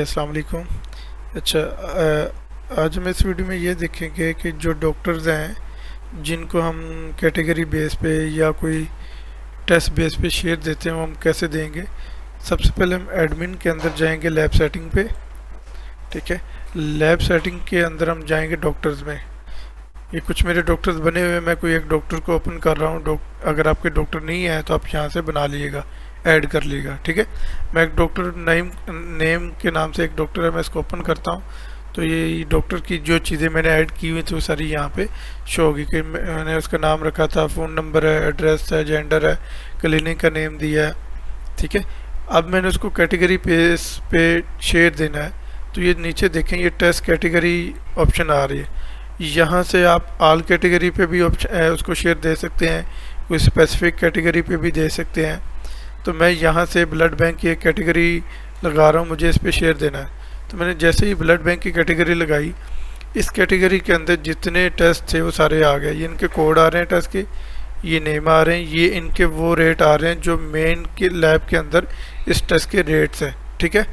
अस्सलाम वालेकुम। अच्छा, आज हम इस वीडियो में ये देखेंगे कि जो डॉक्टर्स हैं जिनको हम कैटेगरी बेस पे या कोई टेस्ट बेस पे शेयर देते हैं वो हम कैसे देंगे। सबसे पहले हम एडमिन के अंदर जाएंगे, लैब सेटिंग पे। ठीक है, लैब सेटिंग के अंदर हम जाएंगे डॉक्टर्स में। ये कुछ मेरे डॉक्टर्स बने हुए हैं, मैं कोई एक डॉक्टर को ओपन कर रहा हूँ। अगर आपके डॉक्टर नहीं है तो आप यहाँ से बना लीजिएगा, ऐड कर लीजिएगा। ठीक है, मैं एक डॉक्टर नेम के नाम से एक डॉक्टर है, मैं इसको ओपन करता हूँ। तो ये डॉक्टर की जो चीज़ें मैंने ऐड की हुई थी वो सारी यहाँ पे शो होगी कि मैंने उसका नाम रखा था, फ़ोन नंबर है, एड्रेस है, जेंडर है, क्लिनिक का नेम दिया है। ठीक है, अब मैंने उसको कैटेगरी पे शेयर देना है। तो ये नीचे देखें, ये टेस्ट कैटेगरी ऑप्शन आ रही है। यहाँ से आप ऑल कैटेगरी पे भी ऑप्शन उसको शेयर दे सकते हैं, कोई स्पेसिफिक कैटेगरी पे भी दे सकते हैं। तो मैं यहाँ से ब्लड बैंक की एक कैटेगरी लगा रहा हूँ, मुझे इस पे शेयर देना है। तो मैंने जैसे ही ब्लड बैंक की कैटेगरी लगाई, इस कैटेगरी के अंदर जितने टेस्ट थे वो सारे आ गए। ये इनके कोड आ रहे हैं टेस्ट के, ये नेम आ रहे हैं, ये इनके वो रेट आ रहे हैं जो मेन के लैब के अंदर इस टेस्ट के रेट्स हैं। ठीक है,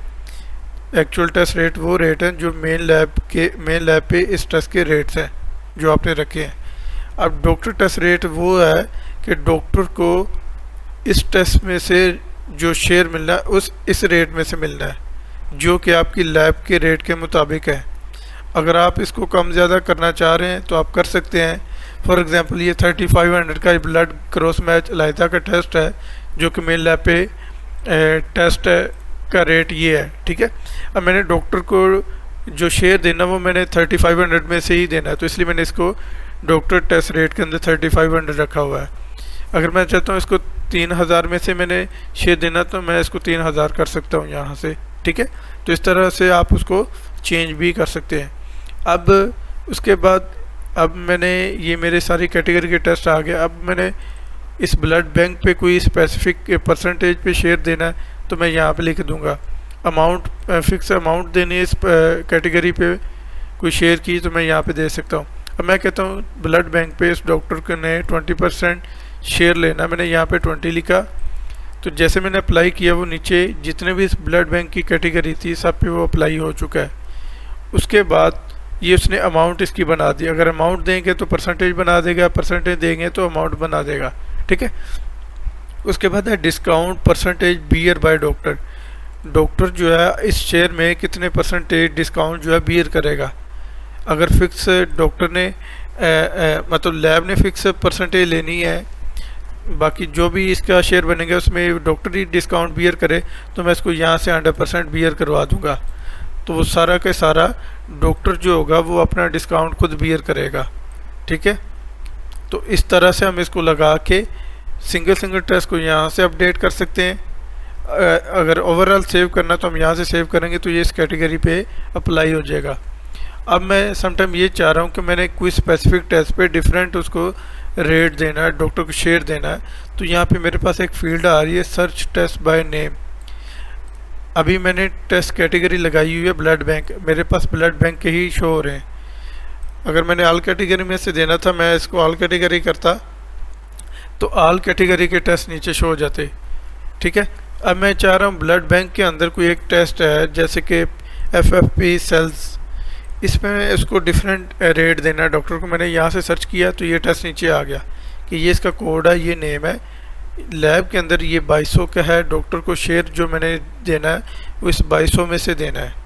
एक्चुअल टेस्ट रेट वो रेट हैं जो मेन लैब पे इस टेस्ट के रेट्स हैं जो आपने रखे हैं। अब डॉक्टर टेस्ट रेट वो है कि डॉक्टर को इस टेस्ट में से जो शेयर मिलना है इस रेट में से मिलना है जो कि आपकी लैब के रेट के मुताबिक है। अगर आप इसको कम ज़्यादा करना चाह रहे हैं तो आप कर सकते हैं। फॉर एग्जांपल ये 3500 का ब्लड क्रॉस मैच एलाइजा का टेस्ट है जो कि मेन लैब पे टेस्ट का रेट ये है। ठीक है, अब मैंने डॉक्टर को जो शेयर देना वो मैंने 3500 में से ही देना है, तो इसलिए मैंने इसको डॉक्टर टेस्ट रेट के अंदर 3500 रखा हुआ है। अगर मैं चाहता हूँ इसको 3000 में से मैंने शेयर देना तो मैं इसको 3000 कर सकता हूँ यहाँ से। ठीक है, तो इस तरह से आप उसको चेंज भी कर सकते हैं। अब उसके बाद अब मैंने ये मेरे सारी कैटेगरी के टेस्ट आ गए। अब मैंने इस ब्लड बैंक पे कोई स्पेसिफिक परसेंटेज पे शेयर देना है तो मैं यहाँ पे लिख दूँगा अमाउंट, फिक्स अमाउंट देनी है इस कैटेगरी पे कोई शेयर की तो मैं यहाँ पे दे सकता हूँ। अब मैं कहता हूँ ब्लड बैंक पे इस डॉक्टर को ने 20% शेयर लेना, मैंने यहाँ पे 20 लिखा। तो जैसे मैंने अप्लाई किया वो नीचे जितने भी इस ब्लड बैंक की कैटेगरी थी सब पे वो अप्लाई हो चुका है। उसके बाद ये उसने अमाउंट इसकी बना दी। अगर अमाउंट देंगे तो परसेंटेज बना देगा, परसेंटेज देंगे तो अमाउंट बना देगा। ठीक है, उसके बाद है discount percentage bear by doctor. Doctor जो है इस शेयर में कितने परसेंटेज डिस्काउंट जो है बियर करेगा। अगर फिक्स डॉक्टर ने मतलब लैब ने फिक्स परसेंटेज लेनी है, बाकी जो भी इसका शेयर बनेगा उसमें डॉक्टर ही डिस्काउंट बियर करे तो मैं इसको यहाँ से 100% बियर करवा दूंगा। तो वो सारा के सारा डॉक्टर जो होगा वो अपना डिस्काउंट खुद बियर करेगा। ठीक है, तो इस तरह से हम इसको लगा के सिंगल टेस्ट को यहाँ से अपडेट कर सकते हैं। अगर ओवरऑल सेव करना तो हम यहाँ से सेव करेंगे तो ये इस कैटेगरी पे अप्लाई हो जाएगा। अब मैं समटाइम ये चाह रहा हूँ कि मैंने कोई स्पेसिफिक टेस्ट पे डिफरेंट उसको रेट देना है, डॉक्टर को शेयर देना है। तो यहाँ पे मेरे पास एक फील्ड आ रही है सर्च टेस्ट बाय नेम। अभी मैंने टेस्ट कैटेगरी लगाई हुई है ब्लड बैंक, मेरे पास ब्लड बैंक के ही शो हो रहे हैं। अगर मैंने ऑल कैटेगरी में से देना था मैं इसको ऑल कैटेगरी करता तो ऑल कैटेगरी के टेस्ट नीचे शो हो जाते। ठीक है, अब मैं चाह रहा हूँ ब्लड बैंक के अंदर कोई एक टेस्ट है जैसे कि FFP सेल्स, इसमें इसको डिफरेंट रेट देना है डॉक्टर को। मैंने यहाँ से सर्च किया तो ये टेस्ट नीचे आ गया कि ये इसका कोड है, ये नेम है, लैब के अंदर ये 2200 का है। डॉक्टर को शेयर जो मैंने देना है वो इस 2200 में से देना है।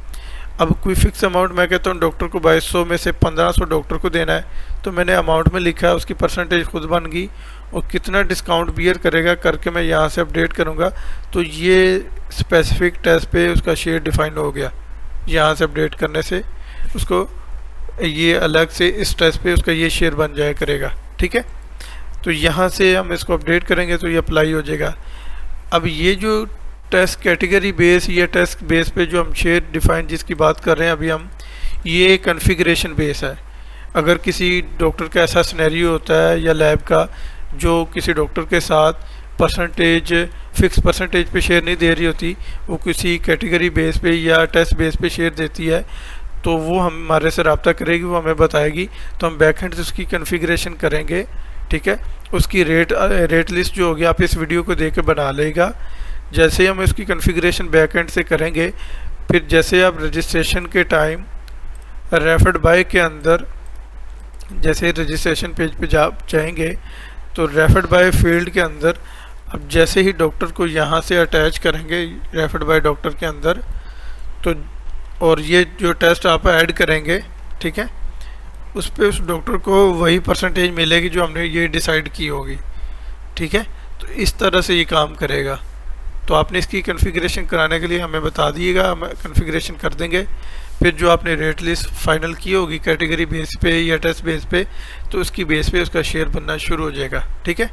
अब कोई फिक्स अमाउंट मैं कहता हूँ डॉक्टर को 2200 में से 1500 डॉक्टर को देना है, तो मैंने अमाउंट में लिखा है, उसकी परसेंटेज खुद बन गई और कितना डिस्काउंट बियर करेगा करके मैं यहाँ से अपडेट करूँगा तो ये स्पेसिफिक टेस्ट पे उसका शेयर डिफाइन हो गया। यहाँ से अपडेट करने से उसको ये अलग से इस टेस्ट पे उसका ये शेयर बन जाया करेगा। ठीक है, तो यहाँ से हम इसको अपडेट करेंगे तो ये अप्लाई हो जाएगा। अब ये जो टेस्ट कैटेगरी बेस या टेस्ट बेस पे जो हम शेयर डिफाइन जिसकी बात कर रहे हैं अभी हम, ये कॉन्फ़िगरेशन बेस है। अगर किसी डॉक्टर का ऐसा सिनेरियो होता है या लैब का जो किसी डॉक्टर के साथ परसेंटेज फिक्स परसेंटेज पे शेयर नहीं दे रही होती, वो किसी कैटेगरी बेस पे या टेस्ट बेस पे शेयर देती है तो वो हमारे से रब्ता करेगी, वो हमें बताएगी तो हम बैकएंड से उसकी कॉन्फ़िगरेशन करेंगे। ठीक है, उसकी रेट लिस्ट जो होगी आप इस वीडियो को देख के बना लेगा। जैसे ही हम इसकी कॉन्फ़िगरेशन बैकएंड से करेंगे फिर जैसे आप रजिस्ट्रेशन के टाइम रेफर्ड बाय के अंदर जैसे रजिस्ट्रेशन पेज पे जाएंगे तो रेफर्ड बाय फील्ड के अंदर अब जैसे ही डॉक्टर को यहाँ से अटैच करेंगे रेफर्ड बाय डॉक्टर के अंदर, तो और ये जो टेस्ट आप ऐड करेंगे, ठीक है, उस पे उस डॉक्टर को वही परसेंटेज मिलेगी जो हमने ये डिसाइड की होगी, ठीक है। तो इस तरह से ये काम करेगा। तो आपने इसकी कॉन्फ़िगरेशन कराने के लिए हमें बता दिएगा, हम कॉन्फ़िगरेशन कर देंगे। फिर जो आपने रेट लिस्ट फाइनल की होगी कैटेगरी बेस पे या टेस्ट बेस पे, तो उसकी बेस पे उसका शेयर बनना शुरू हो जाएगा, ठीक है।